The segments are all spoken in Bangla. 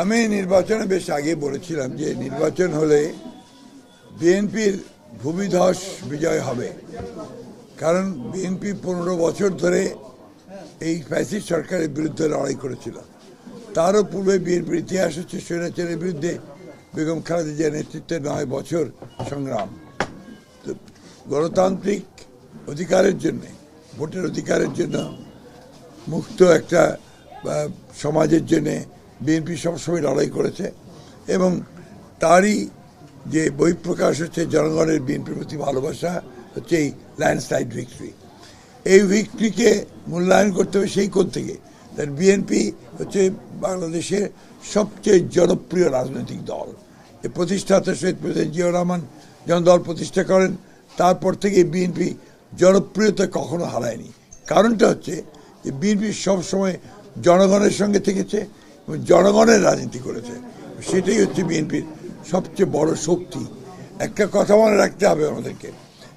আমি নির্বাচনে বেশ আগে বলেছিলাম যে নির্বাচন হলে বিএনপির ভূমিধস বিজয় হবে, কারণ বিএনপি 15 বছর ধরে এই ফ্যাসিস্ট সরকারের বিরুদ্ধে লড়াই করেছিল। তারও পূর্বে বিএনপির ইতিহাস হচ্ছে স্বৈরাচারের বিরুদ্ধে বেগম খালেদা জিয়ার নেতৃত্বে 9 বছর সংগ্রাম। গণতান্ত্রিক অধিকারের জন্য, ভোটের অধিকারের জন্য, মুক্ত একটা সমাজের জন্য বিএনপি সবসময় লড়াই করেছে এবং তারই যে বহিঃপ্রকাশ হচ্ছে জনগণের বিএনপির প্রতি ভালোবাসা, হচ্ছে এই ল্যান্ডস্লাইড ভিক্টরি। এই ভিক্টরিকে মূল্যায়ন করতে হবে সেই কোণ থেকে। তার বিএনপি হচ্ছে বাংলাদেশের সবচেয়ে জনপ্রিয় রাজনৈতিক দল। এ প্রতিষ্ঠাতা শহীদ প্রেসিডেন্ট জিয়াউর রহমান যখন দল প্রতিষ্ঠা করেন, তারপর থেকে বিএনপি জনপ্রিয়তা কখনো হারায়নি। কারণটা হচ্ছে যে বিএনপি সবসময় জনগণের সঙ্গে থেকেছে এবং জনগণের রাজনীতি করেছে। সেটাই হচ্ছে বিএনপির সবচেয়ে বড় শক্তি। একটা কথা মনে রাখতে হবে আমাদেরকে,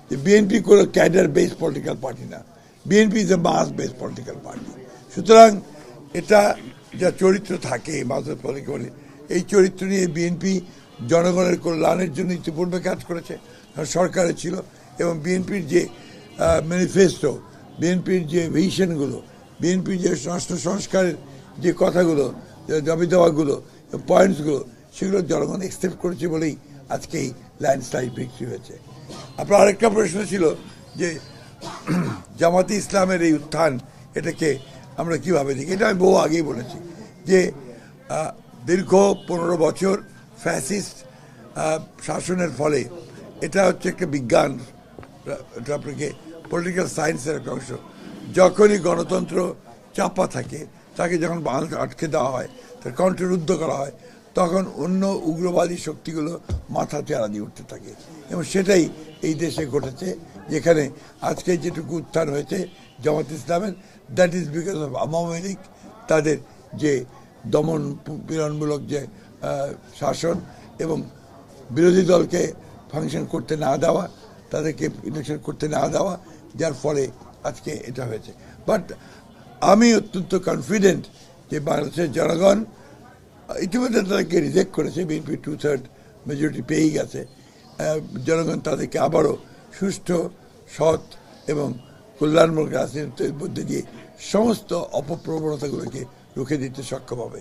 যে বিএনপি কোনো ক্যাডার বেস পলিটিক্যাল পার্টি না, BNP is a mass base political party. সুতরাং এটা যা চরিত্র থাকে মাসের পলিটিক্যাল, এই চরিত্র নিয়ে বিএনপি জনগণের কল্যাণের জন্য ইতিপূর্বে কাজ করেছে, সরকারে ছিল। এবং বিএনপির যে ম্যানিফেস্টো, বিএনপির যে ভিশনগুলো, বিএনপির যে রাষ্ট্র সংস্কারের যে কথাগুলো, দাবি দেওয়াগুলো, পয়েন্টসগুলো, সেগুলো জনগণ অ্যাকসেপ্ট করেছে বলেই আজকে এই ল্যান্ডস্লাইড ভিক্টরি হয়েছে। আপনার আরেকটা প্রশ্ন ছিল যে জামাতে ইসলামের এই উত্থান, এটাকে আমরা কীভাবে দেখি। এটা আমি বহু আগেই বলেছি যে দীর্ঘ 15 বছর ফ্যাসিস্ট শাসনের ফলে এটা হচ্ছে একটা বিজ্ঞান, এটা আপনাকে পলিটিক্যাল সায়েন্সের একটা অংশ। যখনই গণতন্ত্র চাপা থাকে, তাকে যখন আটকে দেওয়া হয়, তার কণ্ঠরুদ্ধ করা হয়, তখন অন্য উগ্রবাদী শক্তিগুলো মাথা চেহারা দিয়ে উঠতে থাকে। এবং সেটাই এই দেশে ঘটেছে, যেখানে আজকে যেটুকু উত্থান হয়েছে জামাত ইসলামের, that is because of Awami League, তাদের যে দমন পীড়নমূলক যে শাসন এবং বিরোধী দলকে ফাংশন করতে না দেওয়া, তাদেরকে ইলেকশন করতে না দেওয়া, যার ফলে আজকে এটা হয়েছে। বাট আমি অত্যন্ত কনফিডেন্ট যে বাংলাদেশের জনগণ ইতিমধ্যে তাদেরকে রিজেক্ট করেছে, বিএনপি 2/3 মেজরিটি পেয়েই গেছে। জনগণ তাদেরকে আবারও সুষ্ঠু, সৎ এবং কল্যাণমূলক রাজনীতির মধ্যে দিয়ে সমস্ত অপপ্রবণতাগুলোকে রুখে দিতে সক্ষম হবে।